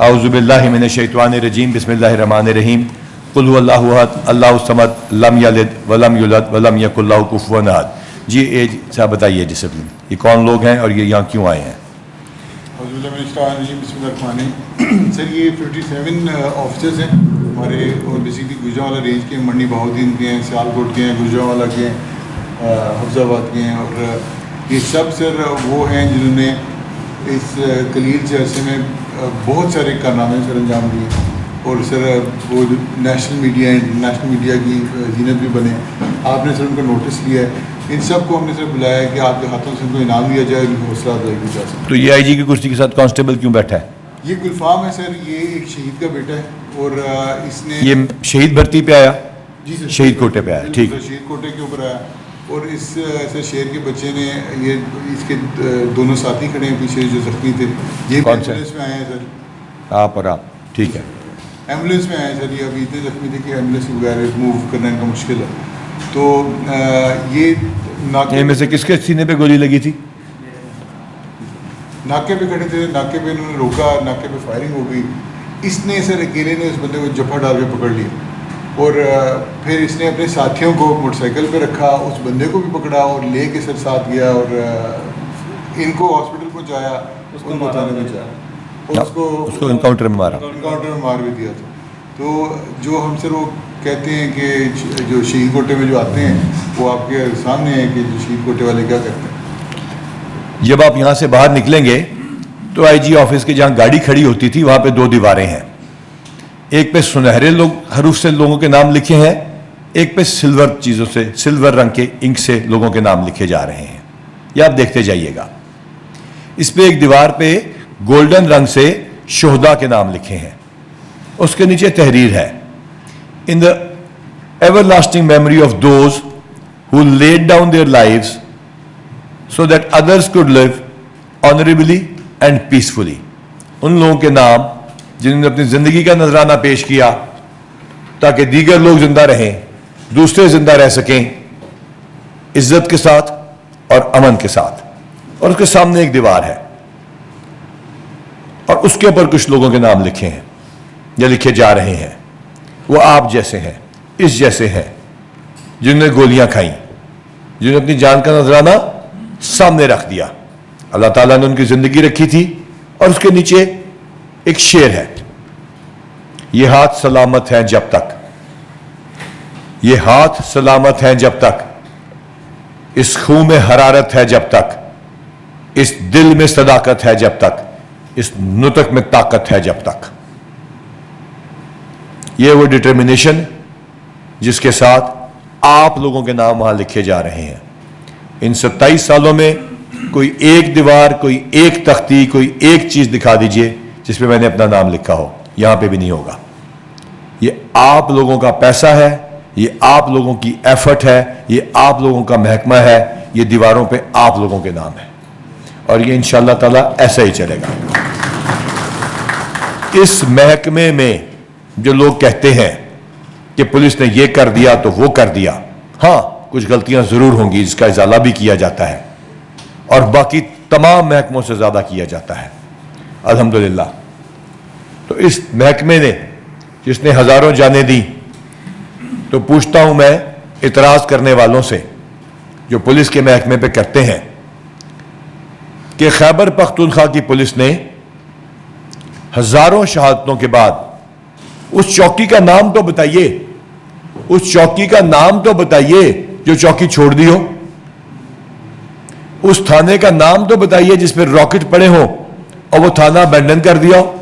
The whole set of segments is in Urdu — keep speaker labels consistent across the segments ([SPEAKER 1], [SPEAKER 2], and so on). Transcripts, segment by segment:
[SPEAKER 1] اعوذ باللہ من الشیطان الرجیم بسم اللہ الرحمن الرحیم قل هو اللہ احد اللہ الصمد لم یلد ولم یولد ولم یکن لہ کفوا احد۔ جی ایج صاحب بتائیے ڈسپلن، یہ کون لوگ ہیں اور یہ یہاں کیوں آئے ہیں؟
[SPEAKER 2] اعوذ باللہ من الشیطان الرجیم بسم اللہ الرحمن الرحیم۔ سر یہ 57 آفیسرز ہیں ہمارے، اور بیسیکلی گجرانوالا رینج کے، منڈی بہاؤدین کے ہیں، سیالکوٹ کے ہیں، گجرانوالا کے ہیں، حفظ آباد کے ہیں، اور یہ سب سر وہ ہیں جنہوں نے اس قلیل سے عرصے میں بہت سارے کارنامے سر انجام دیے، اور سر وہ نیشنل میڈیا انٹرنیشنل میڈیا کی زینت بھی بنے۔ آپ نے سر ان کا نوٹس لیا ہے، ان سب کو ہم نے سر بلایا ہے کہ آپ کے ہاتھوں سے ان کو انعام دیا جائے، ان کو حوصلہ افزائی کی جا سکے۔
[SPEAKER 1] تو یہ آئی جی کی کرسی کے ساتھ کانسٹیبل کیوں بیٹھا ہے؟
[SPEAKER 2] یہ گلفام ہے سر، یہ ایک شہید کا بیٹا ہے، اور اس نے
[SPEAKER 1] یہ شہید بھرتی پہ آیا؟
[SPEAKER 2] جی سر
[SPEAKER 1] شہید کوٹے پہ آیا، ٹھیک۔
[SPEAKER 2] شہید کوٹے کے اوپر آیا، اور اس سر شہر کے بچے نے، یہ اس کے دونوں ساتھی کھڑے ہیں پیچھے جو زخمی تھے، یہ
[SPEAKER 1] کون سے؟
[SPEAKER 2] ایمبولینس میں آئے ہیں سر،
[SPEAKER 1] آپ اور آپ، ٹھیک ہے۔
[SPEAKER 2] ایمبولینس میں آئے ہیں سر، یہ ابھی اتنے زخمی تھے کہ ایمبولینس وغیرہ موو کرنا ان کا مشکل ہے۔ تو یہ ناکے
[SPEAKER 1] میں سے کس کے سینے پہ گولی لگی تھی؟
[SPEAKER 2] ناکے پہ کھڑے تھے، ناکے پہ انہوں نے روکا، ناکے پہ فائرنگ ہو گئی، اس نے سر اکیلے نے اس بندے کو جپا ڈال کے پکڑ لیا، اور پھر اس نے اپنے ساتھیوں کو موٹر سائیکل پہ رکھا، اس بندے کو بھی پکڑا اور لے کے سر ساتھ گیا، اور ان کو ہاسپٹل پہنچایا، ان کو تھانے میں جایا، اور اس کو
[SPEAKER 1] انکاؤنٹر میں مارا،
[SPEAKER 2] انکاؤنٹر میں مار بھی دیا تھا۔ تو جو ہم سر وہ کہتے ہیں کہ جو شہید کوٹے میں جو آتے ہیں، وہ آپ کے سامنے ہیں کہ جو شہید کوٹے والے کیا کرتے ہیں۔
[SPEAKER 1] جب آپ یہاں سے باہر نکلیں گے تو آئی جی آفس کے جہاں گاڑی کھڑی ہوتی تھی وہاں پہ دو دیواریں ہیں، ایک پہ سنہرے حروف سے لوگوں کے نام لکھے ہیں، ایک پہ سلور چیزوں سے، سلور رنگ کے انک سے لوگوں کے نام لکھے جا رہے ہیں، یہ آپ دیکھتے جائیے گا۔ اس پہ ایک دیوار پہ گولڈن رنگ سے شہداء کے نام لکھے ہیں، اس کے نیچے تحریر ہے، in the everlasting memory of those who laid down their lives so that others could live honorably and peacefully۔ ان لوگوں کے نام جنہوں نے اپنی زندگی کا نذرانہ پیش کیا تاکہ دیگر لوگ زندہ رہیں، دوسرے زندہ رہ سکیں عزت کے ساتھ اور امن کے ساتھ۔ اور اس کے سامنے ایک دیوار ہے، اور اس کے اوپر کچھ لوگوں کے نام لکھے ہیں یا لکھے جا رہے ہیں، وہ آپ جیسے ہیں، اس جیسے ہیں، جنہوں نے گولیاں کھائیں، جنہوں نے اپنی جان کا نذرانہ سامنے رکھ دیا، اللہ تعالیٰ نے ان کی زندگی رکھی تھی۔ اور اس کے نیچے ایک شعر ہے، یہ ہاتھ سلامت ہیں جب تک، یہ ہاتھ سلامت ہیں جب تک، اس خون میں حرارت ہے جب تک، اس دل میں صداقت ہے جب تک، اس نطق میں طاقت ہے جب تک۔ یہ وہ ڈٹرمنیشن جس کے ساتھ آپ لوگوں کے نام وہاں لکھے جا رہے ہیں۔ ان 27 سالوں میں کوئی ایک دیوار، کوئی ایک تختی، کوئی ایک چیز دکھا دیجئے جس پہ میں نے اپنا نام لکھا ہو، یہاں پہ بھی نہیں ہوگا۔ یہ آپ لوگوں کا پیسہ ہے، یہ آپ لوگوں کی ایفرٹ ہے، یہ آپ لوگوں کا محکمہ ہے، یہ دیواروں پہ آپ لوگوں کے نام ہے، اور یہ انشاءاللہ تعالیٰ ایسا ہی چلے گا۔ اس محکمے میں جو لوگ کہتے ہیں کہ پولیس نے یہ کر دیا تو وہ کر دیا، ہاں کچھ غلطیاں ضرور ہوں گی جس کا ازالہ بھی کیا جاتا ہے، اور باقی تمام محکموں سے زیادہ کیا جاتا ہے الحمدللہ۔ تو اس محکمے نے جس نے ہزاروں جانیں دی، تو پوچھتا ہوں میں اعتراض کرنے والوں سے جو پولیس کے محکمے پہ کرتے ہیں کہ خیبر پختونخوا کی پولیس نے ہزاروں شہادتوں کے بعد اس چوکی کا نام تو بتائیے، اس چوکی کا نام تو بتائیے جو چوکی چھوڑ دی ہو، اس تھانے کا نام تو بتائیے جس پہ راکٹ پڑے ہوں اور وہ تھانہ ابینڈن کر دیا ہو،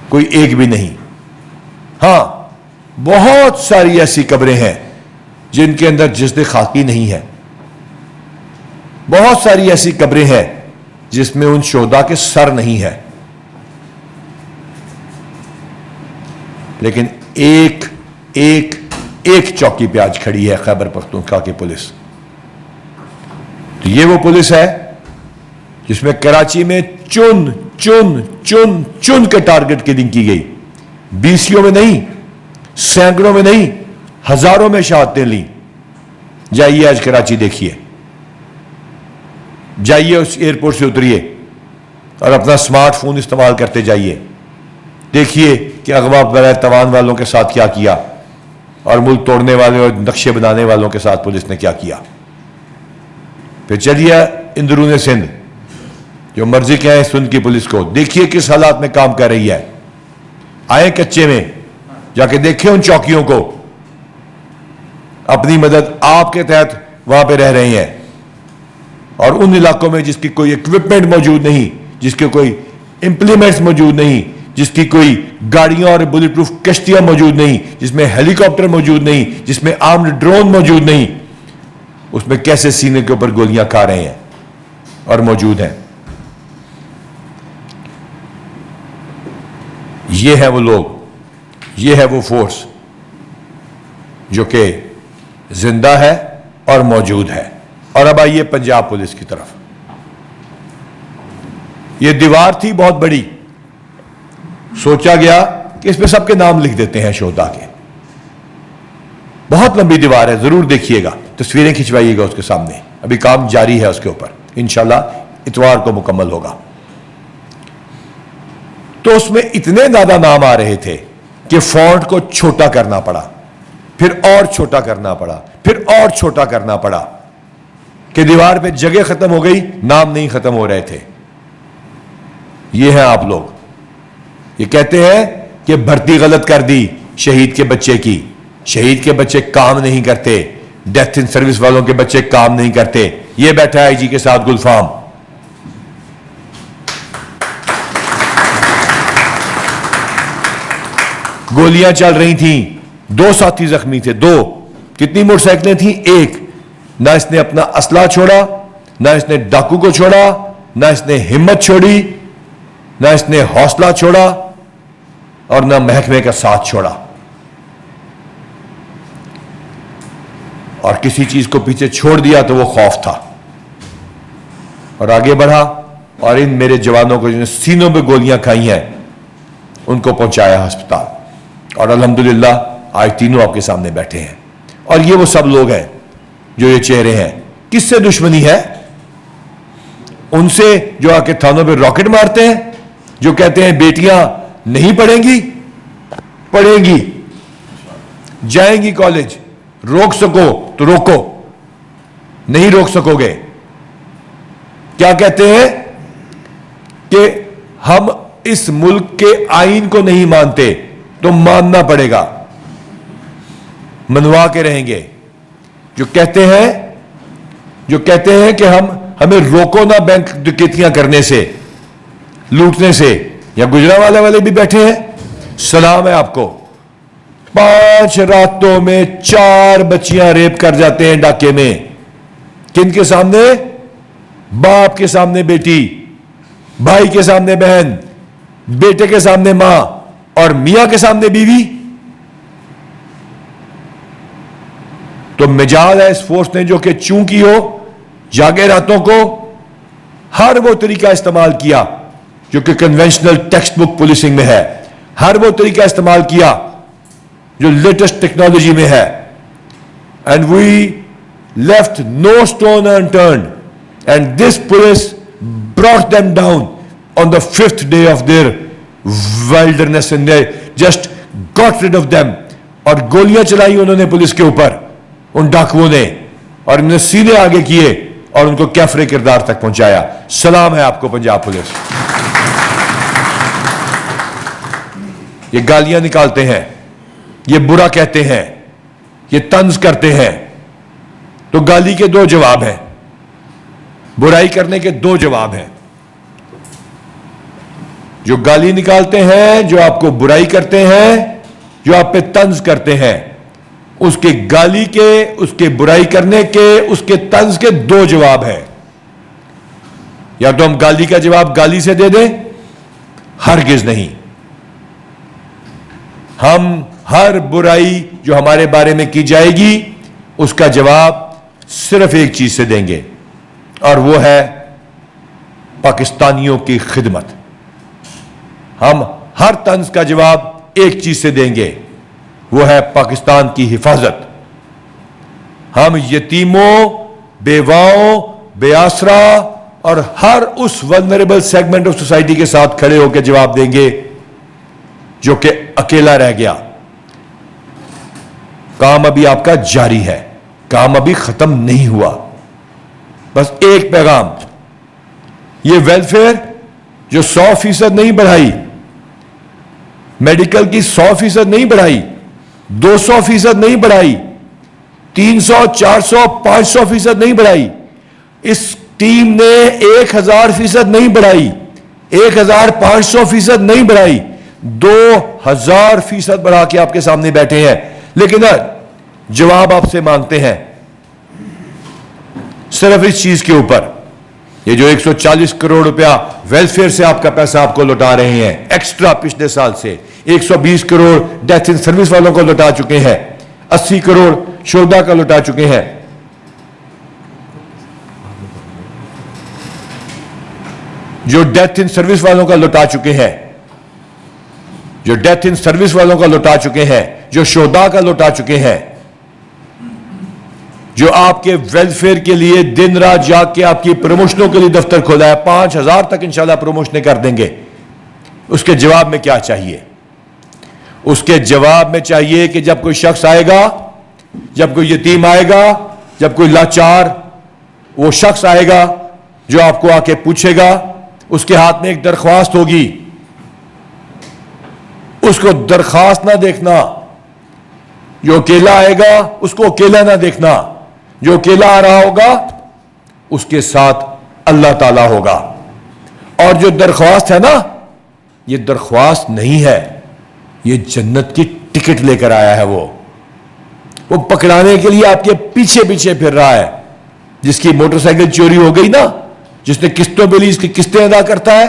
[SPEAKER 1] کوئی ایک بھی نہیں۔ ہاں بہت ساری ایسی قبریں ہیں جن کے اندر جسد خاکی نہیں ہے، بہت ساری ایسی قبریں ہیں جس میں ان شہداء کے سر نہیں ہے، لیکن ایک ایک ایک چوکی پہ آج کھڑی ہے خیبر پختونخوا کی پولیس۔ تو یہ وہ پولیس ہے جس میں کراچی میں چن چن چن چن کے ٹارگٹ کلنگ کی گئی، بیسیوں میں نہیں، سینکڑوں میں نہیں، ہزاروں میں شہادتیں لیں۔ جائیے آج کراچی دیکھیے، جائیے اس ایئرپورٹ سے اتریے، اور اپنا سمارٹ فون استعمال کرتے جائیے. دیکھیے کہ اغوا بغیر توان والوں کے ساتھ کیا کیا اور ملک توڑنے والے اور نقشے بنانے والوں کے ساتھ پولیس نے کیا کیا. پھر چلیے اندرون سندھ، جو مرضی کہیں سندھ کی پولیس کو، دیکھیے کس حالات میں کام کر رہی ہے. آئیں کچے میں جا کے دیکھیں ان چوکیوں کو، اپنی مدد آپ کے تحت وہاں پہ رہ رہے ہیں. اور ان علاقوں میں جس کی کوئی اکوپمنٹ موجود نہیں، جس کے کوئی امپلیمنٹس موجود نہیں، جس کی کوئی گاڑیاں اور بلٹ پروف کشتیاں موجود نہیں، جس میں ہیلی کاپٹر موجود نہیں، جس میں آرمڈ ڈرون موجود نہیں، اس میں کیسے سینے کے اوپر گولیاں کھا رہے ہیں اور موجود ہیں. یہ ہے وہ لوگ، یہ ہے وہ فورس جو کہ زندہ ہے اور موجود ہے. اور اب آئیے پنجاب پولیس کی طرف. یہ دیوار تھی بہت بڑی، سوچا گیا کہ اس پہ سب کے نام لکھ دیتے ہیں شہداء کے. بہت لمبی دیوار ہے، ضرور دیکھیے گا، تصویریں کھنچوائیے گا اس کے سامنے. ابھی کام جاری ہے اس کے اوپر، انشاءاللہ اتوار کو مکمل ہوگا. تو اس میں اتنے زیادہ نام آ رہے تھے کہ فونٹ کو چھوٹا کرنا پڑا، پھر اور چھوٹا کرنا پڑا، پھر اور چھوٹا کرنا پڑا، کہ دیوار پہ جگہ ختم ہو گئی، نام نہیں ختم ہو رہے تھے. یہ ہیں آپ لوگ. یہ کہتے ہیں کہ بھرتی غلط کر دی شہید کے بچے کی. شہید کے بچے کام نہیں کرتے، ڈیتھ ان سروس والوں کے بچے کام نہیں کرتے. یہ بیٹھا ہے آئی جی کے ساتھ گلفام. گولیاں چل رہی تھیں، 2 ساتھی زخمی تھے، 2. کتنی موٹر سائیکلیں تھیں؟ 1. نہ اس نے اپنا اسلحہ چھوڑا، نہ اس نے ڈاکو کو چھوڑا، نہ اس نے ہمت چھوڑی، نہ اس نے حوصلہ چھوڑا، اور نہ محکمے کا ساتھ چھوڑا. اور کسی چیز کو پیچھے چھوڑ دیا تو وہ خوف تھا، اور آگے بڑھا اور ان میرے جوانوں کو جنہوں نے سینوں پہ گولیاں کھائی ہیں ان کو پہنچایا ہسپتال. اور الحمدللہ آج تینوں آپ کے سامنے بیٹھے ہیں. اور یہ وہ سب لوگ ہیں جو یہ چہرے ہیں. کس سے دشمنی ہے؟ ان سے جو آ کے تھانوں پہ راکٹ مارتے ہیں، جو کہتے ہیں بیٹیاں نہیں پڑھیں گی، پڑھیں گی، جائیں گی کالج، روک سکو تو روکو، نہیں روک سکو گے. کیا کہتے ہیں کہ ہم اس ملک کے آئین کو نہیں مانتے تو ماننا پڑے گا، منوا کے رہیں گے. جو کہتے ہیں کہ ہمیں روکو نہ بینک ڈکیتیاں کرنے سے، لوٹنے سے. یا گجرانوالے والے بھی بیٹھے ہیں، سلام ہے آپ کو. 5 راتوں میں 4 بچیاں ریپ کر جاتے ہیں ڈاکے میں. کن کے سامنے؟ باپ کے سامنے بیٹی، بھائی کے سامنے بہن، بیٹے کے سامنے ماں، اور میاں کے سامنے بیوی. تو مجال ہے اس فورس نے جو کہ چونکی ہو جاگے راتوں کو ہر وہ طریقہ استعمال کیا جو کہ کنونشنل ٹیکسٹ بک پولیسنگ میں ہے، ہر وہ طریقہ استعمال کیا جو لیٹسٹ ٹیکنالوجی میں ہے. And we left no stone unturned and this police brought them down on the 5th day of their wilderness and they just got rid of them. اور گولیاں چلائی انہوں نے پولیس کے اوپر، ان ڈاکوؤں نے، اور انہوں نے سینے آگے کیے اور ان کو کیفر کردار تک پہنچایا. سلام ہے آپ کو پنجاب پولیس. یہ گالیاں نکالتے ہیں، یہ برا کہتے ہیں، یہ طنز کرتے ہیں. تو گالی کے 2 جواب ہیں، برائی کرنے کے 2 جواب ہیں. جو گالی نکالتے ہیں، جو آپ کو برائی کرتے ہیں، جو آپ پہ طنز کرتے ہیں، اس کے گالی کے، اس کے برائی کرنے کے، اس کے طنز کے 2 جواب ہیں. یا تو ہم گالی کا جواب گالی سے دے دیں، ہرگز نہیں. ہم ہر برائی جو ہمارے بارے میں کی جائے گی اس کا جواب صرف ایک چیز سے دیں گے، اور وہ ہے پاکستانیوں کی خدمت. ہم ہر طنز کا جواب ایک چیز سے دیں گے، وہ ہے پاکستان کی حفاظت. ہم یتیموں، بیواؤں، بے آسرا اور ہر اس ولنریبل سیگمنٹ آف سوسائٹی کے ساتھ کھڑے ہو کے جواب دیں گے جو کہ اکیلا رہ گیا. کام ابھی آپ کا جاری ہے, کام ابھی ختم نہیں ہوا. بس ایک پیغام, یہ ویلفیئر جو 100% نہیں بڑھائی, میڈیکل کی 100% نہیں بڑھائی, 200% نہیں بڑھائی, 300, 400, 500% نہیں بڑھائی, اس ٹیم نے 1000% نہیں بڑھائی, 1500% نہیں بڑھائی, 2000% بڑھا کے آپ کے سامنے بیٹھے ہیں. لیکن جواب آپ سے مانگتے ہیں صرف اس چیز کے اوپر, یہ جو 140 کروڑ روپیہ ویلفیئر سے آپ کا پیسہ آپ کو لوٹا رہے ہیں ایکسٹرا پچھلے سال سے, 120 کروڑ ڈیتھ ان سروس والوں کو لوٹا چکے ہیں, 80 کروڑ شہداء کا لوٹا چکے ہیں. جو ڈیتھ ان سروس والوں کا لوٹا چکے ہیں, جو ڈیتھ ان سروس والوں کا لوٹا چکے ہیں, جو شہداء کا لوٹا چکے ہیں, جو آپ کے ویلفیئر کے لیے دن رات جاگ کے آپ کی پروموشنوں کے لیے دفتر کھولا ہے, 5000 تک انشاءاللہ پروموشنیں کر دیں گے. اس کے جواب میں کیا چاہیے؟ اس کے جواب میں چاہیے کہ جب کوئی شخص آئے گا, جب کوئی یتیم آئے گا, جب کوئی لاچار وہ شخص آئے گا جو آپ کو آ کے پوچھے گا, اس کے ہاتھ میں ایک درخواست ہوگی, اس کو درخواست نہ دیکھنا. جو اکیلا آئے گا اس کو اکیلا نہ دیکھنا, جو اکیلا آ رہا ہوگا اس کے ساتھ اللہ تعالیٰ ہوگا. اور جو درخواست ہے نا, یہ درخواست نہیں ہے, یہ جنت کی ٹکٹ لے کر آیا ہے. وہ پکڑانے کے لیے آپ کے پیچھے پیچھے پھر رہا ہے. جس کی موٹر سائیکل چوری ہو گئی نا, جس نے قسطوں پہ لی, اس کی قسطیں ادا کرتا ہے.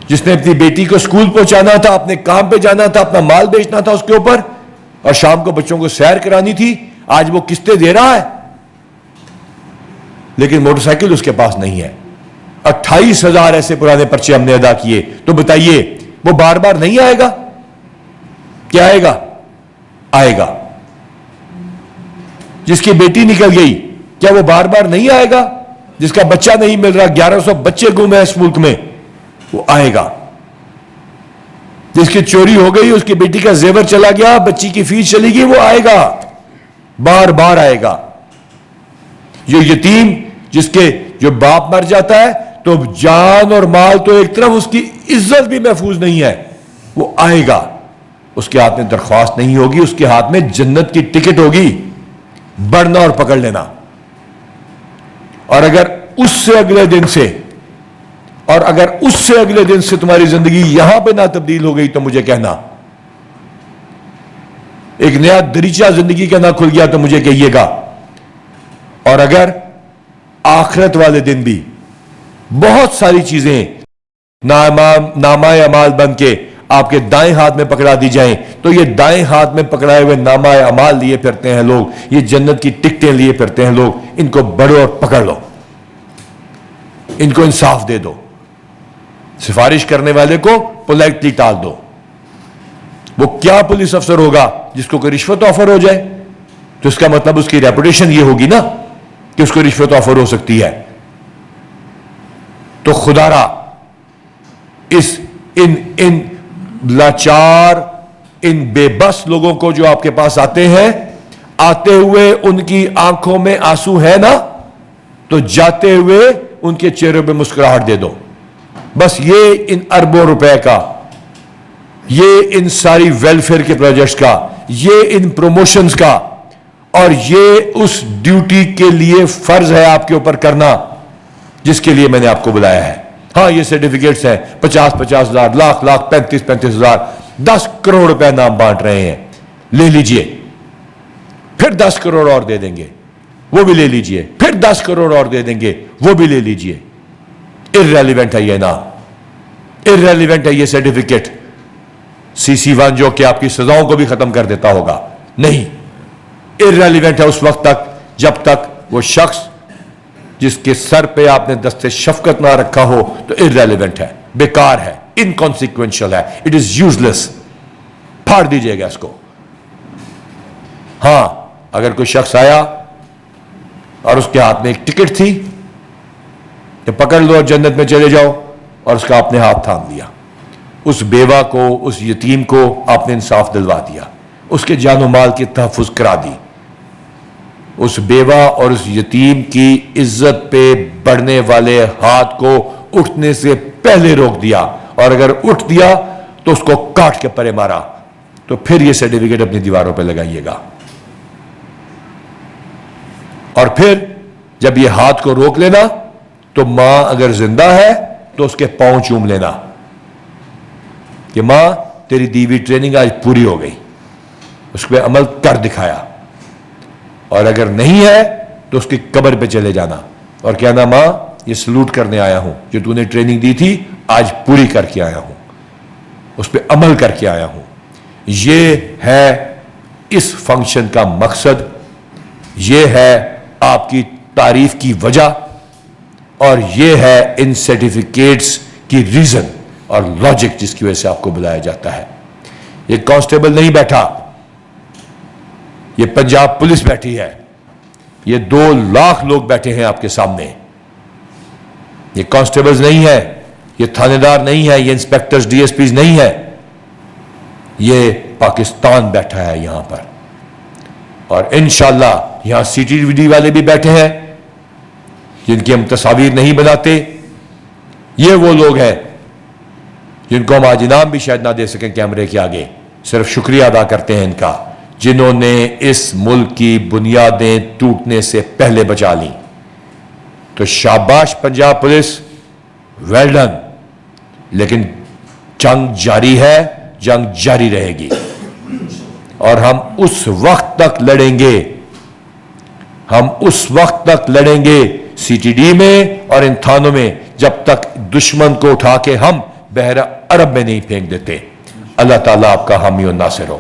[SPEAKER 1] جس نے اپنی بیٹی کو اسکول پہنچانا تھا, اپنے کام پہ جانا تھا, اپنا مال بیچنا تھا اس کے اوپر, اور شام کو بچوں کو سیر کرانی تھی, آج وہ قسطیں دے رہا ہے لیکن موٹر سائیکل اس کے پاس نہیں ہے. 28,000 ایسے پرانے پرچے ہم نے ادا کیے. تو بتائیے وہ بار بار نہیں آئے گا؟ کیا آئے گا؟ آئے گا. جس کی بیٹی نکل گئی کیا وہ بار بار نہیں آئے گا؟ جس کا بچہ نہیں مل رہا, 1100 بچے گم ہیں اس ملک میں, وہ آئے گا. جس کی چوری ہو گئی, اس کی بیٹی کا زیور چلا گیا, بچی کی فیس چلی گئی, وہ آئے گا, بار بار آئے گا. جو یتیم جس کے جو باپ مر جاتا ہے تو جان اور مال تو ایک طرف, اس کی عزت بھی محفوظ نہیں ہے, وہ آئے گا. اس کے ہاتھ میں درخواست نہیں ہوگی, اس کے ہاتھ میں جنت کی ٹکٹ ہوگی, بڑھنا اور پکڑ لینا. اور اگر اس سے اگلے دن سے تمہاری زندگی یہاں پہ نہ تبدیل ہو گئی تو مجھے کہنا. ایک نیا دریچہ زندگی کا نہ کھل گیا تو مجھے کہیے گا. اور اگر آخرت والے دن بھی بہت ساری چیزیں نامہ اعمال بن کے آپ کے دائیں ہاتھ میں پکڑا دی جائیں, تو یہ دائیں ہاتھ میں پکڑائے ہوئے نامہ اعمال لیے پھرتے ہیں لوگ, یہ جنت کی ٹکٹیں لیے پھرتے ہیں لوگ. ان کو بڑھو اور پکڑ لو, ان کو انصاف دے دو. سفارش کرنے والے کو پولائٹلی ٹال دو. وہ کیا پولیس افسر ہوگا جس کو کوئی رشوت آفر ہو جائے؟ تو اس کا مطلب اس کی ریپوٹیشن یہ ہوگی نا کہ اس کو رشوت آفر ہو سکتی ہے. تو خدا را ان لاچار, ان بے بس لوگوں کو جو آپ کے پاس آتے ہیں, آتے ہوئے ان کی آنکھوں میں آنسو ہے نا, تو جاتے ہوئے ان کے چہروں پہ مسکراہٹ دے دو. بس یہ ان اربوں روپے کا, یہ ان ساری ویلفیئر کے پروجیکٹس کا, یہ ان پروموشنز کا, اور یہ اس ڈیوٹی کے لیے فرض ہے آپ کے اوپر کرنا جس کے لیے میں نے آپ کو بلایا ہے. ہاں یہ سرٹیفکیٹس ہیں 50,000 لاکھ 35,000 10 کروڑ روپے نام بانٹ رہے ہیں, لے لیجئے. پھر 10 کروڑ اور دے دیں گے, وہ بھی لے لیجئے. پھر 10 کروڑ اور دے دیں گے, وہ بھی لے لیجئے. irrelevant ہے یہ نام, irrelevant ہے یہ سرٹیفکیٹ. CC1 جو کہ آپ کی سزاؤں کو بھی ختم کر دیتا ہوگا, نہیں, irrelevant ہے اس وقت تک جب تک وہ شخص جس کے سر پہ آپ نے دست شفقت نہ رکھا ہو, تو irrelevant ہے, بیکار ہے, inconsequential ہے, it is useless. پھاڑ دیجئے گا اس کو. ہاں اگر کوئی شخص آیا اور اس کے ہاتھ میں ایک ٹکٹ تھی کہ پکڑ لو اور جنت میں چلے جاؤ، اور اس کا آپ نے ہاتھ تھام لیا. اس بیوہ کو، اس یتیم کو آپ نے انصاف دلوا دیا، اس کے جان و مال کی تحفظ کرا دی. اس بیوہ اور اس یتیم کی عزت پہ بڑھنے والے ہاتھ کو اٹھنے سے پہلے روک دیا، اور اگر اٹھ دیا تو اس کو کاٹ کے پرے مارا. تو پھر یہ سرٹیفکیٹ اپنی دیواروں پہ لگائیے گا. اور پھر جب یہ ہاتھ کو روک لینا تو ماں اگر زندہ ہے تو اس کے پاؤں چوم لینا کہ ماں تیری دی ہوئی ٹریننگ آج پوری ہو گئی، اس پہ عمل کر دکھایا. اور اگر نہیں ہے تو اس کی قبر پہ چلے جانا اور کہنا ماں یہ سلوٹ کرنے آیا ہوں، جو تو نے ٹریننگ دی تھی آج پوری کر کے آیا ہوں، اس پہ عمل کر کے آیا ہوں. یہ ہے اس فنکشن کا مقصد، یہ ہے آپ کی تعریف کی وجہ، اور یہ ہے ان سرٹیفکیٹس کی ریزن اور لاجک جس کی وجہ سے آپ کو بلایا جاتا ہے. یہ کانسٹیبل نہیں بیٹھا، یہ پنجاب پولیس بیٹھی ہے، یہ 2 لاکھ لوگ بیٹھے ہیں آپ کے سامنے. یہ کانسٹیبلز نہیں ہے، یہ تھانے دار نہیں ہے، یہ انسپیکٹرز ڈی ایس پیز نہیں ہے، یہ پاکستان بیٹھا ہے یہاں پر. اور انشاءاللہ یہاں سی ٹی وی ڈی والے بھی بیٹھے ہیں جن کی ہم تصاویر نہیں بناتے. یہ وہ لوگ ہیں جن کو ہم آج انعام بھی شاید نہ دے سکیں کیمرے کے آگے، صرف شکریہ ادا کرتے ہیں ان کا، جنہوں نے اس ملک کی بنیادیں ٹوٹنے سے پہلے بچا لیں. تو شاباش پنجاب پولیس، ویل ڈن. لیکن جنگ جاری ہے، جنگ جاری رہے گی، اور ہم اس وقت تک لڑیں گے، ہم اس وقت تک لڑیں گے سی ٹی ڈی میں اور ان تھانوں میں جب تک دشمن کو اٹھا کے ہم بحر عرب میں نہیں پھینک دیتے. اللہ تعالیٰ آپ کا حامی و ناصر ہو.